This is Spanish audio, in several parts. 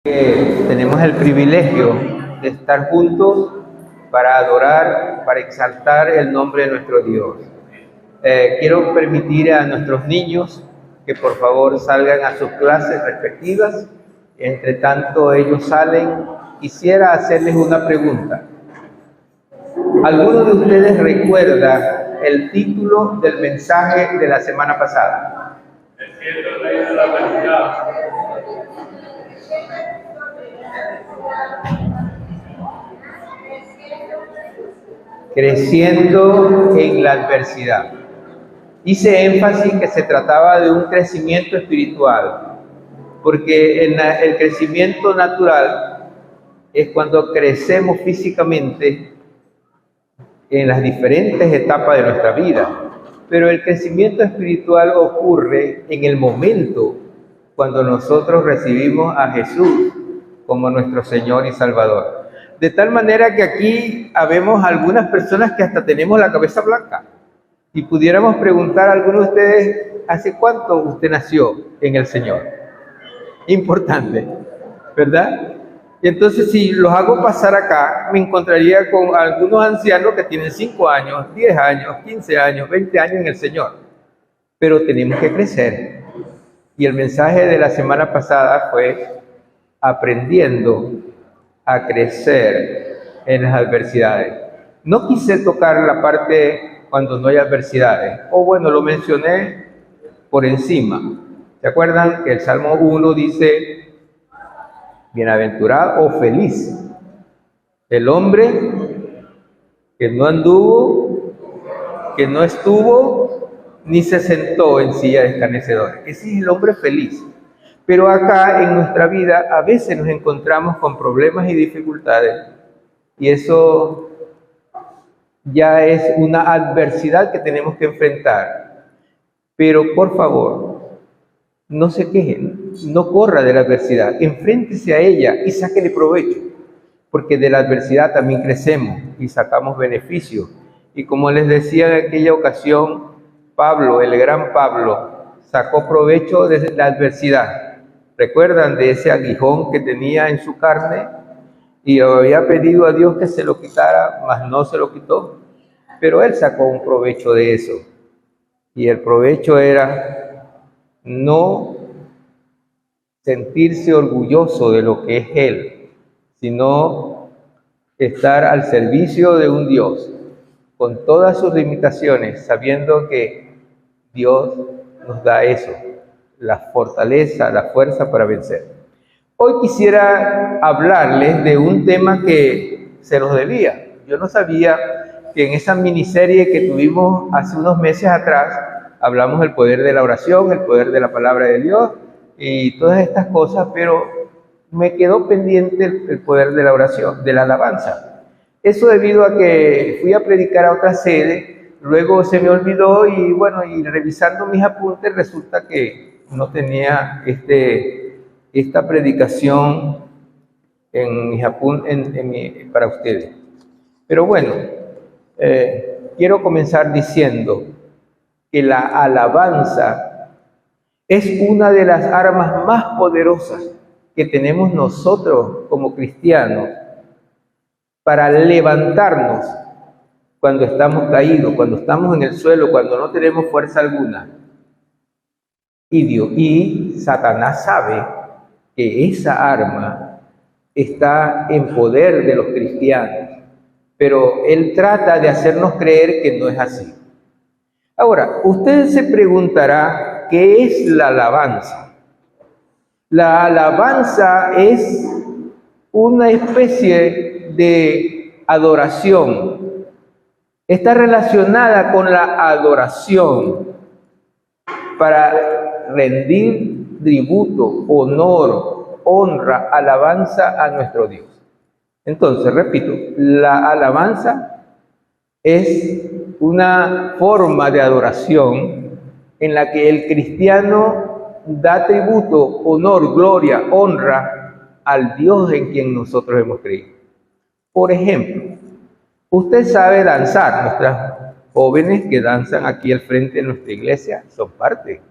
Tenemos el privilegio de estar juntos para adorar, para exaltar el nombre de nuestro Dios. Quiero permitir a nuestros niños que por favor salgan a sus clases respectivas. Entre tanto ellos salen, quisiera hacerles una pregunta. ¿Alguno de ustedes recuerda el título del mensaje de la semana pasada? Siendo el rey de la adversidad. Creciendo en la adversidad. Hice énfasis que se trataba de un crecimiento espiritual, porque el crecimiento natural es cuando crecemos físicamente en las diferentes etapas de nuestra vida, pero el crecimiento espiritual ocurre en el momento cuando nosotros recibimos a Jesús como nuestro Señor y Salvador. De tal manera que aquí habemos algunas personas que hasta tenemos la cabeza blanca. Y pudiéramos preguntar a algunos de ustedes, ¿hace cuánto usted nació en el Señor? Importante, ¿verdad? Y entonces si los hago pasar acá, me encontraría con algunos ancianos que tienen 5 años, 10 años, 15 años, 20 años en el Señor. Pero tenemos que crecer. Y el mensaje de la semana pasada fue aprendiendo a crecer en las adversidades. No quise tocar la parte cuando no hay adversidades, o bueno, lo mencioné por encima. ¿Se acuerdan que el Salmo 1 dice, bienaventurado o feliz el hombre que no anduvo, que no estuvo, ni se sentó en silla de escarnecedores? Ese es el hombre feliz. Pero acá en nuestra vida a veces nos encontramos con problemas y dificultades, y eso ya es una adversidad que tenemos que enfrentar. Pero por favor, no se quejen, no corra de la adversidad, enfréntese a ella y sáquele provecho, porque de la adversidad también crecemos y sacamos beneficios. Y como les decía en aquella ocasión, Pablo, el gran Pablo, sacó provecho de la adversidad. ¿Recuerdan de ese aguijón que tenía en su carne? Y había pedido a Dios que se lo quitara, mas no se lo quitó. Pero él sacó un provecho de eso. Y el provecho era no sentirse orgulloso de lo que es él, sino estar al servicio de un Dios, con todas sus limitaciones, sabiendo que Dios nos da eso, la fortaleza, la fuerza para vencer. Hoy quisiera hablarles de un tema que se los debía. Yo no sabía que en esa miniserie que tuvimos hace unos meses atrás, hablamos del poder de la oración, el poder de la palabra de Dios y todas estas cosas, pero me quedó pendiente el poder de la oración, de la alabanza. Eso debido a que fui a predicar a otra sede, luego se me olvidó y bueno, y revisando mis apuntes resulta que no tenía esta predicación en mis apuntes para ustedes. Pero bueno, quiero comenzar diciendo que la alabanza es una de las armas más poderosas que tenemos nosotros como cristianos para levantarnos cuando estamos caídos, cuando estamos en el suelo, cuando no tenemos fuerza alguna. Y Satanás sabe que esa arma está en poder de los cristianos, pero él trata de hacernos creer que no es así. Ahora, usted se preguntará, ¿qué es la alabanza? La alabanza es una especie de adoración. Está relacionada con la adoración para rendir tributo, honor, honra, alabanza a nuestro Dios. Entonces, repito, la alabanza es una forma de adoración en la que el cristiano da tributo, honor, gloria, honra al Dios en quien nosotros hemos creído. Por ejemplo, usted sabe danzar. Nuestras jóvenes que danzan aquí al frente de nuestra iglesia son parte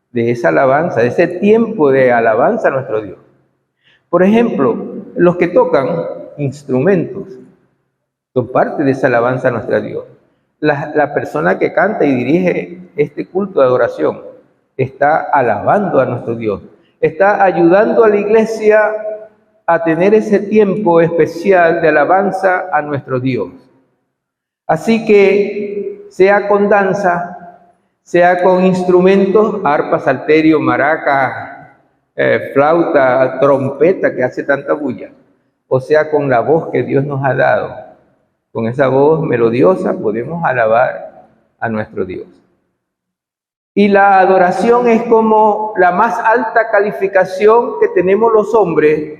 de esa alabanza, de ese tiempo de alabanza a nuestro Dios. Por ejemplo, los que tocan instrumentos son parte de esa alabanza a nuestro Dios. La persona que canta y dirige este culto de adoración está alabando a nuestro Dios, está ayudando a la iglesia a tener ese tiempo especial de alabanza a nuestro Dios. Así que sea con danza, sea con instrumentos, arpa, salterio, maraca, flauta, trompeta que hace tanta bulla, o sea con la voz que Dios nos ha dado, con esa voz melodiosa podemos alabar a nuestro Dios. Y la adoración es como la más alta calificación que tenemos los hombres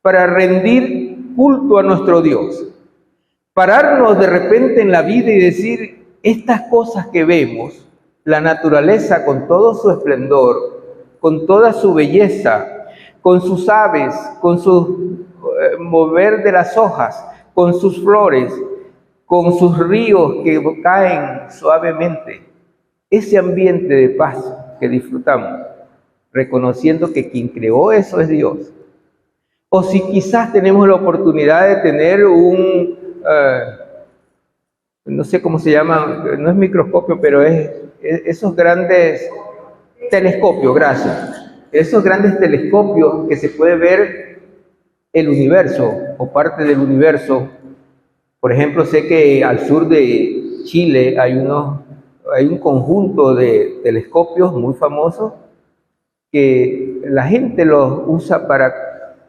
para rendir culto a nuestro Dios. Pararnos de repente en la vida y decir, estas cosas que vemos, la naturaleza con todo su esplendor, con toda su belleza, con sus aves, con su mover de las hojas, con sus flores, con sus ríos que caen suavemente, ese ambiente de paz que disfrutamos, reconociendo que quien creó eso es Dios. O si quizás tenemos la oportunidad de tener no sé cómo se llama, no es microscopio, pero es esos grandes telescopios, gracias. Esos grandes telescopios que se puede ver el universo o parte del universo. Por ejemplo, sé que al sur de Chile hay un conjunto de telescopios muy famosos que la gente los usa para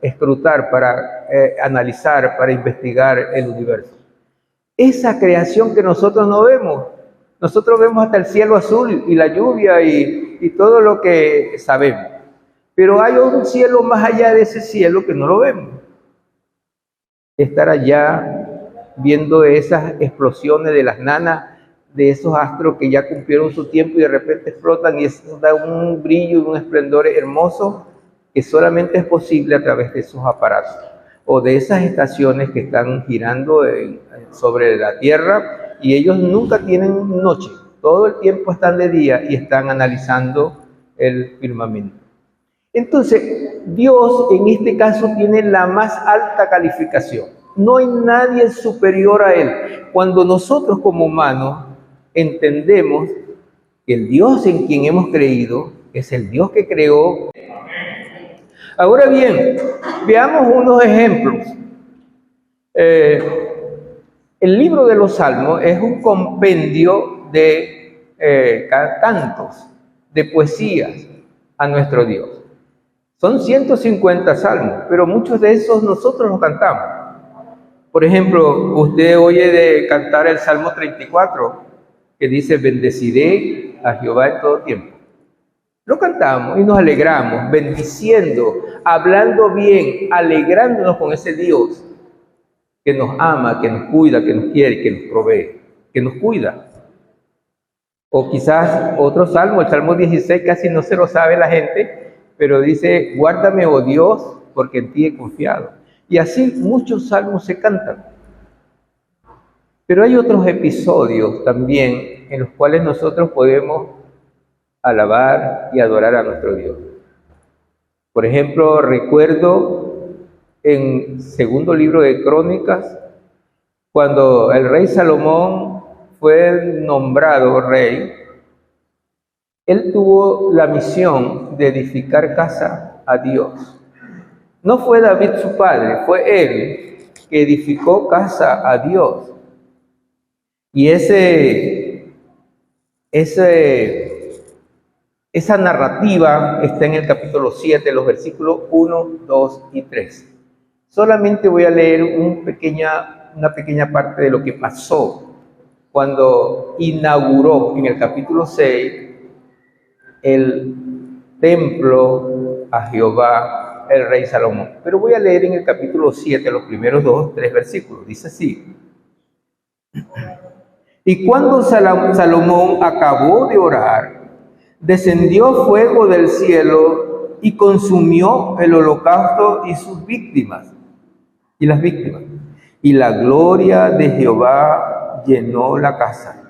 escrutar, para analizar, para investigar el universo. Esa creación que nosotros no vemos, nosotros vemos hasta el cielo azul y la lluvia y todo lo que sabemos, pero hay un cielo más allá de ese cielo que no lo vemos. Estar allá viendo esas explosiones de las nanas, de esos astros que ya cumplieron su tiempo y de repente explotan, y eso da un brillo y un esplendor hermoso que solamente es posible a través de esos aparatos o de esas estaciones que están girando sobre la Tierra, y ellos nunca tienen noche, todo el tiempo están de día y están analizando el firmamento. Entonces, Dios en este caso tiene la más alta calificación. No hay nadie superior a Él. Cuando nosotros como humanos entendemos que el Dios en quien hemos creído es el Dios que creó. Ahora bien, veamos unos ejemplos. El libro de los Salmos es un compendio de cantos, de poesías a nuestro Dios. Son 150 salmos, pero muchos de esos nosotros los cantamos. Por ejemplo, usted oye de cantar el Salmo 34, que dice, bendeciré a Jehová en todo tiempo. Lo cantamos y nos alegramos, bendiciendo, hablando bien, alegrándonos con ese Dios que nos ama, que nos cuida, que nos quiere, que nos provee, que nos cuida. O quizás otro salmo, el Salmo 16, casi no se lo sabe la gente, pero dice, guárdame, oh Dios, porque en ti he confiado. Y así muchos salmos se cantan. Pero hay otros episodios también en los cuales nosotros podemos alabar y adorar a nuestro Dios. Por ejemplo, recuerdo en segundo libro de Crónicas, cuando el rey Salomón fue nombrado rey, él tuvo la misión de edificar casa a Dios. No fue David su padre, fue él que edificó casa a Dios. Y esa narrativa está en el capítulo 7, los versículos 1, 2 y 3. Solamente voy a leer una pequeña parte de lo que pasó cuando inauguró en el capítulo 6 el templo a Jehová, el rey Salomón. Pero voy a leer en el capítulo 7, los primeros 3 versículos. Dice así. Y cuando Salomón acabó de orar, descendió fuego del cielo y consumió el holocausto y sus víctimas, y las víctimas. Y la gloria de Jehová llenó la casa.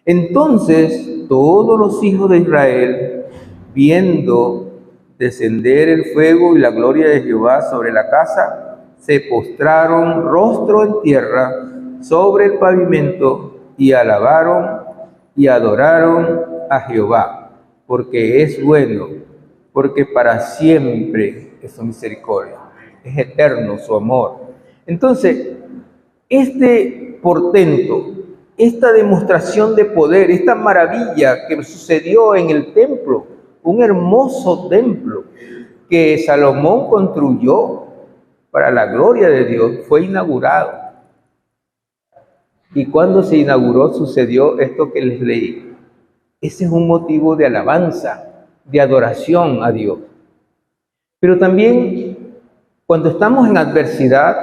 Entonces todos los hijos de Israel, viendo descender el fuego y la gloria de Jehová sobre la casa, se postraron rostro en tierra sobre el pavimento y alabaron y adoraron a Jehová, porque es bueno, porque para siempre es su misericordia, es eterno su amor. Entonces, este portento, esta demostración de poder, esta maravilla que sucedió en el templo, un hermoso templo que Salomón construyó para la gloria de Dios, fue inaugurado. Y cuando se inauguró sucedió esto que les leí. Ese es un motivo de alabanza, de adoración a Dios. Pero también cuando estamos en adversidad,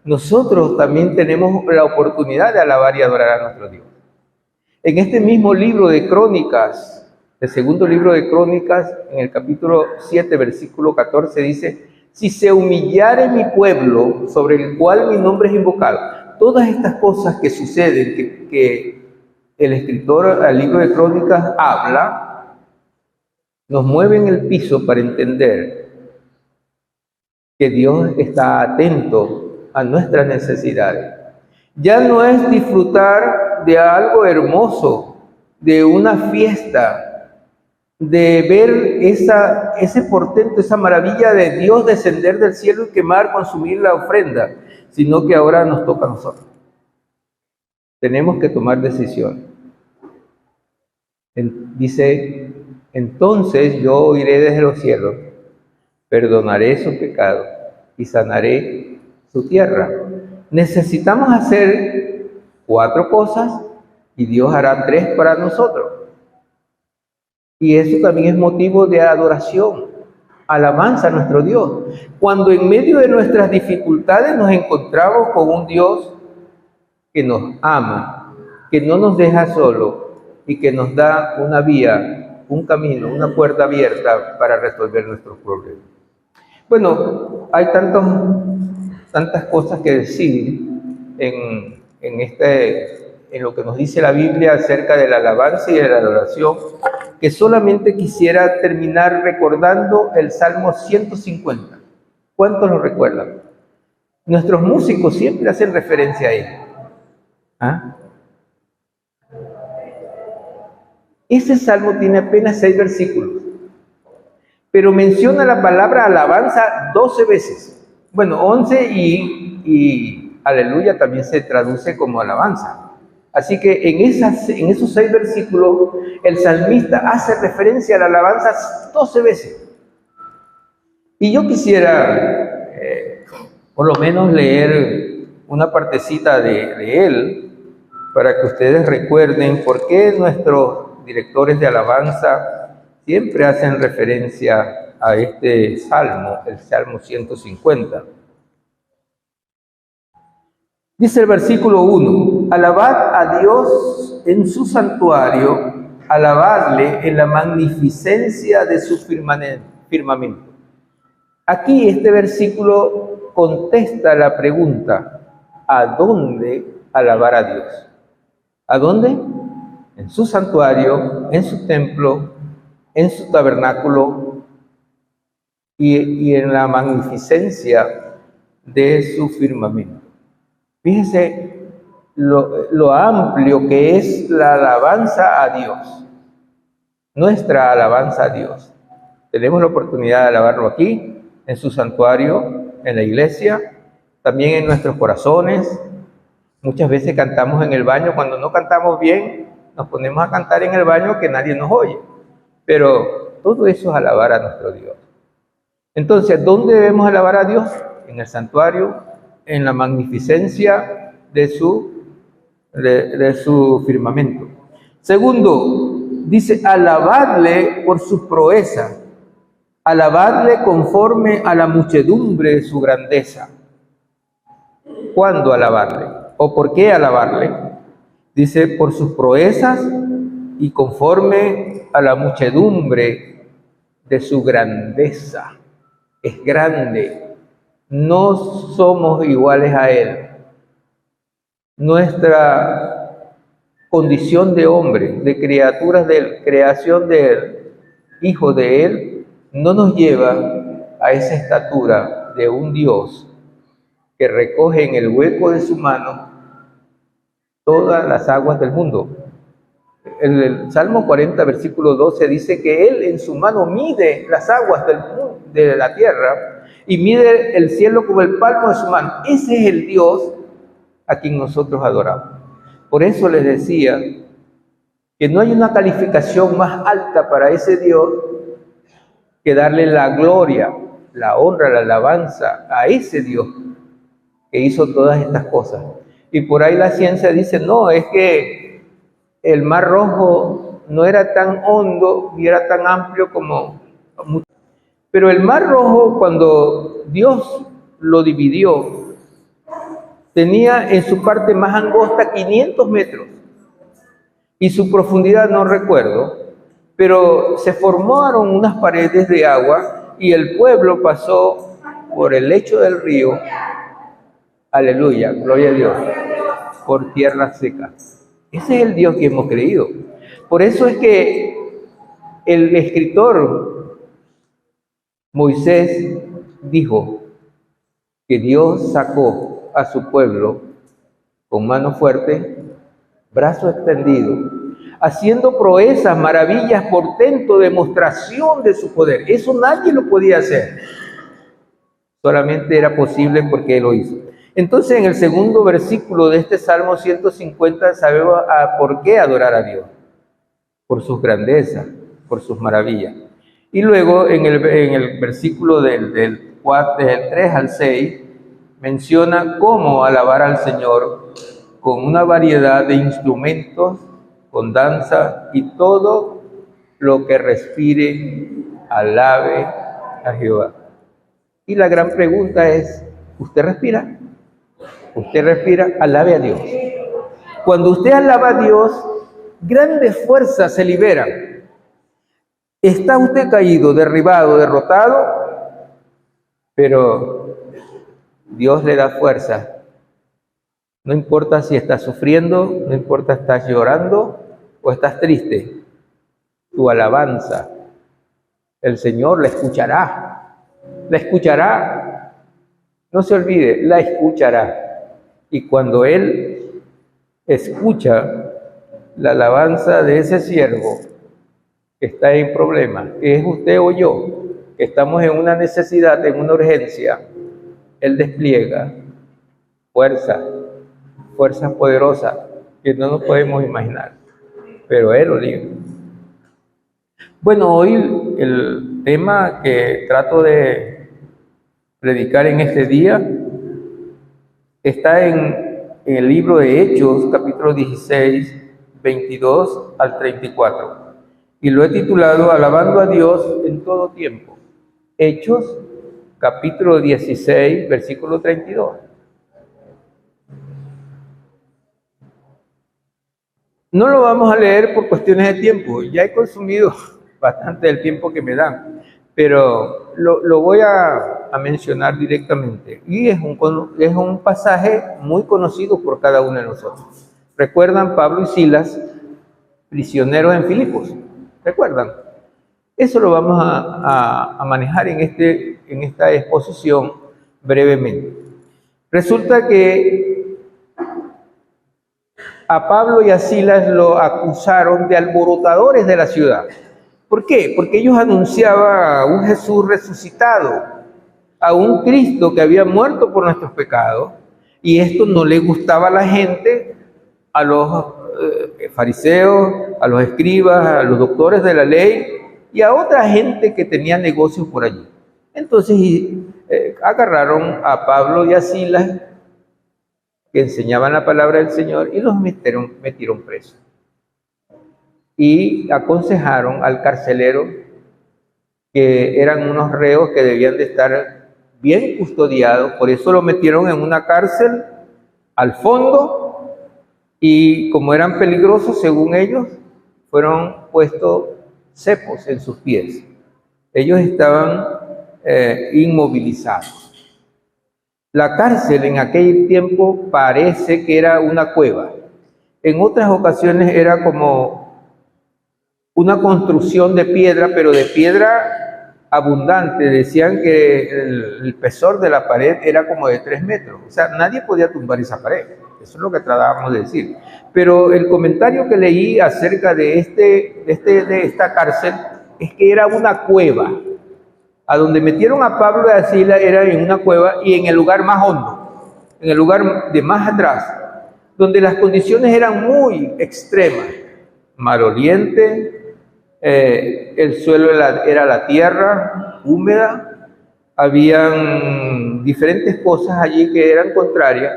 nosotros también tenemos la oportunidad de alabar y adorar a nuestro Dios. En este mismo libro de Crónicas, el segundo libro de Crónicas, en el capítulo 7, versículo 14, dice: si se humillare mi pueblo, sobre el cual mi nombre es invocado. Todas estas cosas que suceden, que el escritor al libro de Crónicas habla, nos mueven el piso para entender que Dios está atento a nuestras necesidades. Ya no es disfrutar de algo hermoso, de una fiesta, de ver ese portento, esa maravilla de Dios descender del cielo y quemar, consumir la ofrenda, sino que ahora nos toca a nosotros. Tenemos que tomar decisiones. Dice: entonces yo oiré desde los cielos, perdonaré su pecado y sanaré su tierra. Necesitamos hacer 4 cosas y Dios hará 3 para nosotros. Y eso también es motivo de adoración, alabanza a nuestro Dios. Cuando en medio de nuestras dificultades nos encontramos con un Dios que nos ama, que no nos deja solo y que nos da una vía, un camino, una puerta abierta para resolver nuestros problemas. Bueno, hay tantas cosas que decir en lo que nos dice la Biblia acerca de la alabanza y de la adoración, que solamente quisiera terminar recordando el Salmo 150. ¿Cuántos lo recuerdan? Nuestros músicos siempre hacen referencia a él. ¿Ah? Ese salmo tiene apenas 6 versículos, pero menciona la palabra alabanza 12 veces. Bueno, 11 y aleluya también se traduce como alabanza. Así que en esos 6 versículos el salmista hace referencia a la alabanza 12 veces. Y yo quisiera por lo menos leer una partecita de él para que ustedes recuerden por qué nuestros directores de alabanza siempre hacen referencia a este salmo, el Salmo 150. Dice el versículo 1: alabad a Dios en su santuario, alabadle en la magnificencia de su firmamento. Aquí este versículo contesta la pregunta: ¿a dónde alabar a Dios? ¿A dónde? En su santuario, en su templo, en su tabernáculo y en la magnificencia de su firmamento. Fíjense lo amplio que es la alabanza a Dios, nuestra alabanza a Dios. Tenemos la oportunidad de alabarlo aquí, en su santuario, en la iglesia, también en nuestros corazones. Muchas veces cantamos en el baño. Cuando no cantamos bien, nos ponemos a cantar en el baño que nadie nos oye. Pero todo eso es alabar a nuestro Dios. Entonces, ¿dónde debemos alabar a Dios? En el santuario, en la magnificencia de su firmamento. Segundo, dice: alabadle por sus proezas, alabadle conforme a la muchedumbre de su grandeza. ¿Cuándo alabarle? ¿O por qué alabarle? Dice: por sus proezas y conforme a la muchedumbre de su grandeza. Es grande. No somos iguales a Él. Nuestra condición de hombre, de criaturas de Él, creación de Él, hijo de Él, no nos lleva a esa estatura de un Dios que recoge en el hueco de su mano todas las aguas del mundo. En el Salmo 40, versículo 12, dice que Él en su mano mide las aguas de la tierra y mide el cielo como el palmo de su mano. Ese es el Dios a quien nosotros adoramos. Por eso les decía que no hay una calificación más alta para ese Dios que darle la gloria, la honra, la alabanza a ese Dios que hizo todas estas cosas. Y por ahí la ciencia dice, no, es que el Mar Rojo no era tan hondo ni era tan amplio como... Pero el Mar Rojo, cuando Dios lo dividió, tenía en su parte más angosta 500 metros. Y su profundidad no recuerdo, pero se formaron unas paredes de agua y el pueblo pasó por el lecho del río, aleluya, gloria a Dios, por tierra seca. Ese es el Dios que hemos creído. Por eso es que el escritor Moisés dijo que Dios sacó a su pueblo con mano fuerte, brazo extendido, haciendo proezas, maravillas, portento, demostración de su poder. Eso nadie lo podía hacer. Solamente era posible porque Él lo hizo. Entonces, en el segundo versículo de este Salmo 150, sabemos por qué adorar a Dios. Por sus grandezas, por sus maravillas. Y luego, en el versículo del 3 al 6, menciona cómo alabar al Señor con una variedad de instrumentos, con danza y todo lo que respire, alabe a Jehová. Y la gran pregunta es, ¿usted respira? Usted respira, alabe a Dios. Cuando usted alaba a Dios, grandes fuerzas se liberan. Está usted caído, derribado, derrotado, pero Dios le da fuerza. No importa si estás sufriendo, no importa si estás llorando o estás triste. Tu alabanza, el Señor la escuchará. La escuchará. No se olvide, la escuchará. Y cuando Él escucha la alabanza de ese siervo que está en problemas, que es usted o yo, que estamos en una necesidad, en una urgencia, Él despliega fuerza poderosa que no nos podemos imaginar, pero Él lo libra. Bueno, hoy el tema que trato de predicar en este día está en el libro de Hechos, capítulo 16, 22 al 34. Y lo he titulado Alabando a Dios en todo tiempo. Hechos, capítulo 16, versículo 32. No lo vamos a leer por cuestiones de tiempo. Ya he consumido bastante del tiempo que me dan. Pero lo voy a mencionar directamente. Y es un pasaje muy conocido por cada uno de nosotros. ¿Recuerdan Pablo y Silas, prisioneros en Filipos? ¿Recuerdan? Eso lo vamos a manejar en esta exposición brevemente. Resulta que a Pablo y a Silas lo acusaron de alborotadores de la ciudad. ¿Por qué? Porque ellos anunciaban a un Jesús resucitado, a un Cristo que había muerto por nuestros pecados, y esto no le gustaba a la gente, a los fariseos, a los escribas, a los doctores de la ley y a otra gente que tenía negocios por allí. Entonces agarraron a Pablo y a Silas, que enseñaban la palabra del Señor, y los metieron presos. Y aconsejaron al carcelero que eran unos reos que debían de estar bien custodiados, por eso lo metieron en una cárcel al fondo, y como eran peligrosos según ellos, fueron puestos cepos en sus pies. Ellos estaban inmovilizados. La cárcel en aquel tiempo parece que era una cueva. En otras ocasiones era como una construcción de piedra, pero de piedra abundante. Decían que el espesor de la pared era como de 3 metros. O sea, nadie podía tumbar esa pared. Eso es lo que tratábamos de decir. Pero el comentario que leí acerca de esta cárcel es que era una cueva. A donde metieron a Pablo y a Silas era en una cueva y en el lugar más hondo, en el lugar de más atrás, donde las condiciones eran muy extremas. Maloliente, el suelo era la tierra húmeda, habían diferentes cosas allí que eran contrarias,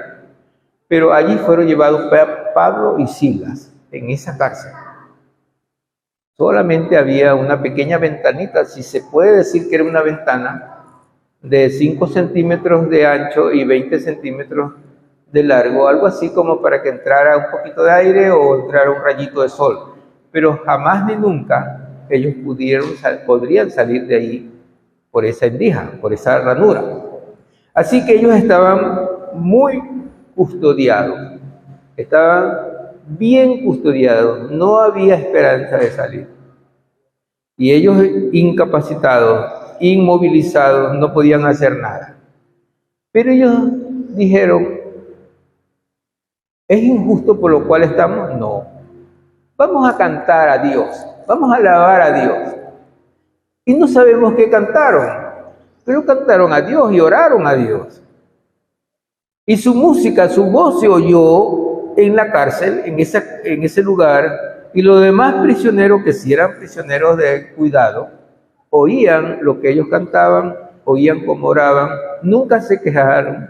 pero allí fueron llevados Pablo y Silas en esa cárcel. Solamente había una pequeña ventanita, si se puede decir que era una ventana, de 5 centímetros de ancho y 20 centímetros de largo, algo así como para que entrara un poquito de aire o entrara un rayito de sol. Pero jamás ni nunca ellos podrían salir de ahí por esa endija, por esa ranura. Así que ellos estaban muy custodiados, estaban bien custodiados, no había esperanza de salir. Y ellos incapacitados, inmovilizados, no podían hacer nada. Pero ellos dijeron, ¿es injusto por lo cual estamos? No. Vamos a cantar a Dios, vamos a alabar a Dios. Y no sabemos qué cantaron, pero cantaron a Dios y oraron a Dios. Y su música, su voz se oyó en la cárcel, en ese lugar, y los demás prisioneros, que sí eran prisioneros de cuidado, oían lo que ellos cantaban, oían cómo oraban, nunca se quejaron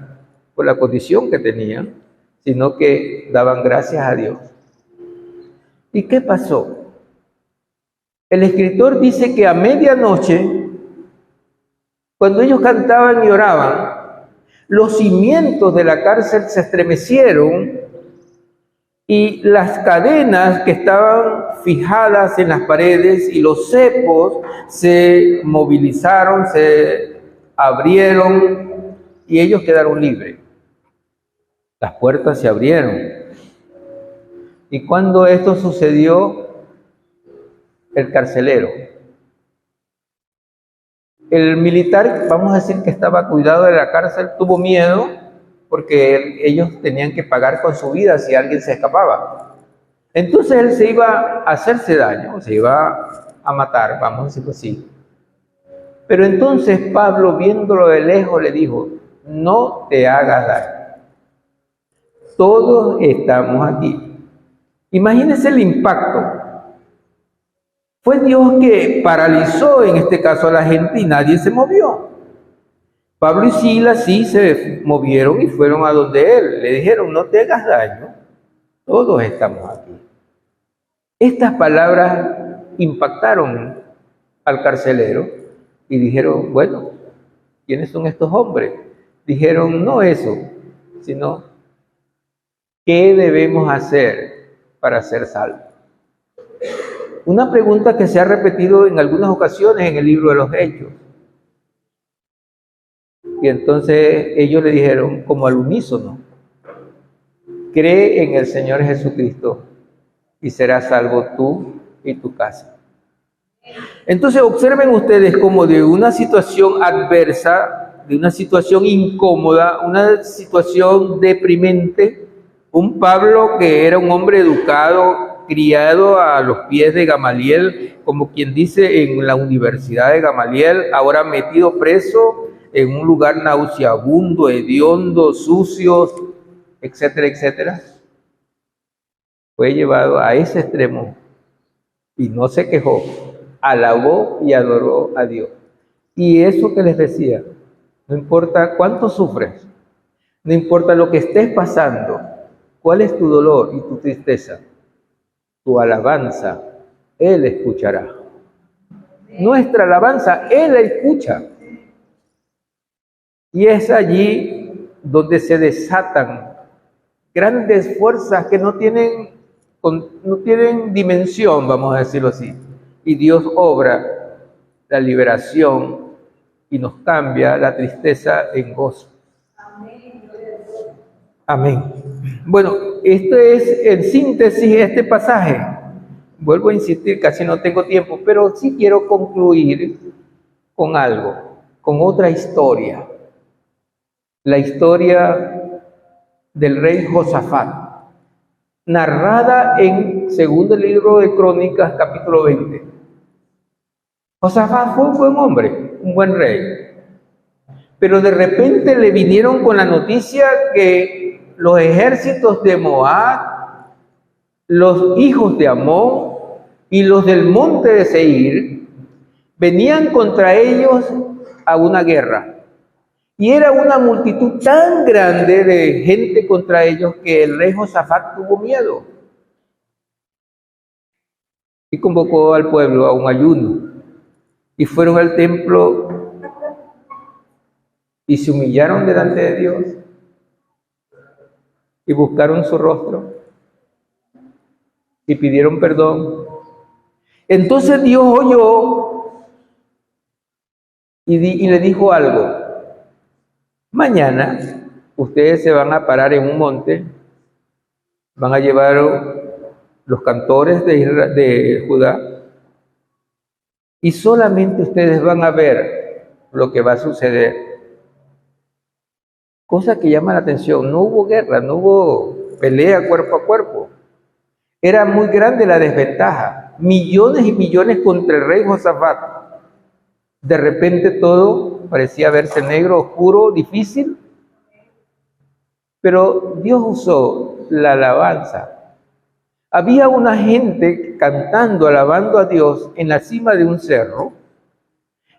por la condición que tenían, sino que daban gracias a Dios. ¿Y qué pasó? El escritor dice que a medianoche, cuando ellos cantaban y oraban, los cimientos de la cárcel se estremecieron y las cadenas que estaban fijadas en las paredes y los cepos se movilizaron, se abrieron y ellos quedaron libres. Las puertas se abrieron. Y cuando esto sucedió, el carcelero, el militar, vamos a decir que estaba cuidado de la cárcel, tuvo miedo porque ellos tenían que pagar con su vida si alguien se escapaba. Entonces él se iba a hacerse daño, se iba a matar, vamos a decirlo así. Pero entonces Pablo, viéndolo de lejos, le dijo, no te hagas daño. Todos estamos aquí. Imagínense el impacto. Fue Dios que paralizó en este caso a la gente y nadie se movió. Pablo y Silas sí se movieron y fueron a donde él. Le dijeron, no te hagas daño, todos estamos aquí. Estas palabras impactaron al carcelero y dijeron, bueno, ¿quiénes son estos hombres? Dijeron, no eso, sino, ¿qué debemos hacer para ser salvos? Una pregunta que se ha repetido en algunas ocasiones en el libro de los Hechos. Y entonces ellos le dijeron, como al unísono, cree en el Señor Jesucristo y serás salvo tú y tu casa. Entonces observen ustedes como de una situación adversa, de una situación incómoda, una situación deprimente, un Pablo que era un hombre educado, criado a los pies de Gamaliel, como quien dice en la Universidad de Gamaliel, ahora metido preso en un lugar nauseabundo, hediondo, sucio, etcétera, etcétera. Fue llevado a ese extremo y no se quejó, alabó y adoró a Dios. Y eso que les decía, no importa cuánto sufres, no importa lo que estés pasando, cuál es tu dolor y tu tristeza, tu alabanza, Él escuchará. Nuestra alabanza, Él la escucha. Y es allí donde se desatan grandes fuerzas que no tienen dimensión, vamos a decirlo así. Y Dios obra la liberación y nos cambia la tristeza en gozo. Amén. Bueno, esto es en síntesis este pasaje. Vuelvo a insistir, casi no tengo tiempo, pero sí quiero concluir con algo, con otra historia. La historia del rey Josafat, narrada en segundo libro de Crónicas, capítulo 20. Josafat fue un buen hombre, un buen rey. Pero de repente le vinieron con la noticia que los ejércitos de Moab, los hijos de Amón y los del monte de Seir venían contra ellos a una guerra. Y era una multitud tan grande de gente contra ellos que el rey Josafat tuvo miedo. Y convocó al pueblo a un ayuno. Y fueron al templo y se humillaron delante de Dios. Y buscaron su rostro. Y pidieron perdón. Entonces Dios oyó y le dijo algo. Mañana ustedes se van a parar en un monte, van a llevar los cantores de Judá y solamente ustedes van a ver lo que va a suceder. Cosa que llama la atención, no hubo guerra, no hubo pelea cuerpo a cuerpo. Era muy grande la desventaja, millones y millones contra el rey Josafat. De repente todo parecía verse negro, oscuro, difícil, pero Dios usó la alabanza. Había una gente cantando, alabando a Dios en la cima de un cerro,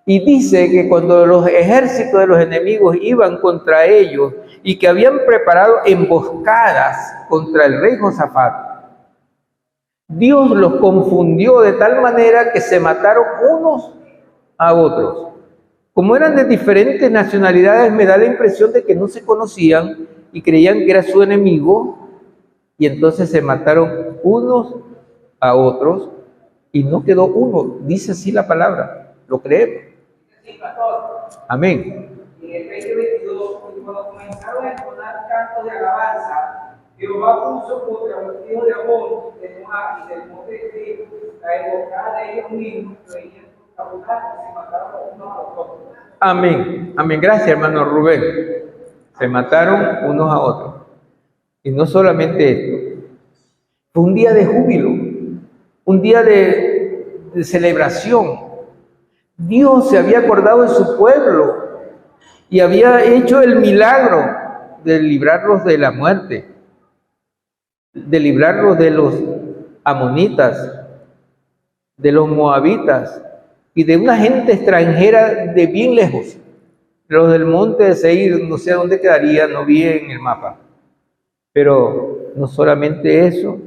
y dice que cuando los ejércitos de los enemigos iban contra ellos y que habían preparado emboscadas contra el rey Josafat, Dios los confundió de tal manera que se mataron unos a otros. Como eran de diferentes nacionalidades, me da la impresión de que no se conocían y creían que era su enemigo, y entonces se mataron unos a otros y no quedó uno. Dice así la palabra, ¿lo creemos? Amén. En el 2022, cuando comenzaron a entonar cantos de alabanza, Jehová puso contra los hijos de Amón, de Moab y del monte de Seir, la emboscada de ellos mismos, que venían sus caputanes y se mataron unos a los otros. Amén. Amén. Gracias, hermano Rubén. Se mataron unos a otros. Y no solamente esto. Fue un día de júbilo, un día de celebración. Dios se había acordado de su pueblo y había hecho el milagro de librarlos de la muerte, de librarlos de los amonitas, de los moabitas y de una gente extranjera de bien lejos. Los del monte de Seir, no sé dónde quedaría, no vi en el mapa. Pero no solamente eso,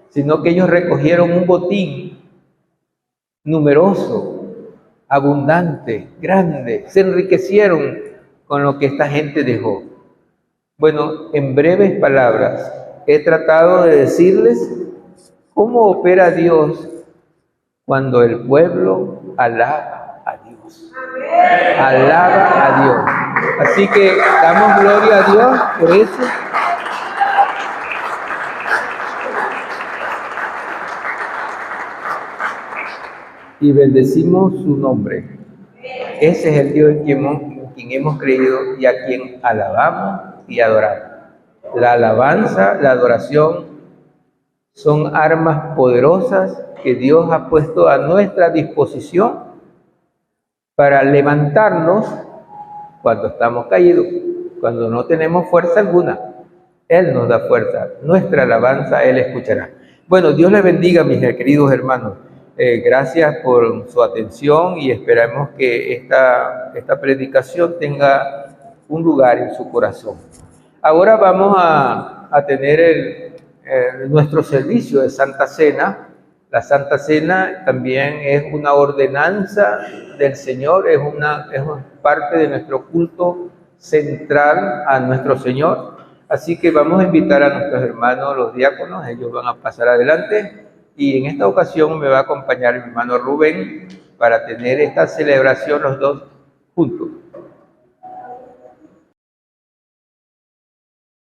sino que ellos recogieron un botín numeroso, abundante, grande, se enriquecieron con lo que esta gente dejó. Bueno, en breves palabras, he tratado de decirles cómo opera Dios cuando el pueblo alaba a Dios. Alaba a Dios. Así que damos gloria a Dios por eso. Y bendecimos su nombre. Ese es el Dios en quien hemos creído y a quien alabamos y adoramos. La alabanza, la adoración son armas poderosas que Dios ha puesto a nuestra disposición para levantarnos cuando estamos caídos, cuando no tenemos fuerza alguna. Él nos da fuerza, nuestra alabanza Él escuchará. Bueno, Dios les bendiga, mis queridos hermanos. Gracias por su atención y esperamos que esta predicación tenga un lugar en su corazón. Ahora vamos a tener nuestro servicio de Santa Cena. La Santa Cena también es una ordenanza del Señor, es parte de nuestro culto central a nuestro Señor. Así que vamos a invitar a nuestros hermanos, los diáconos, ellos van a pasar adelante. Y en esta ocasión me va a acompañar mi hermano Rubén para tener esta celebración los dos juntos.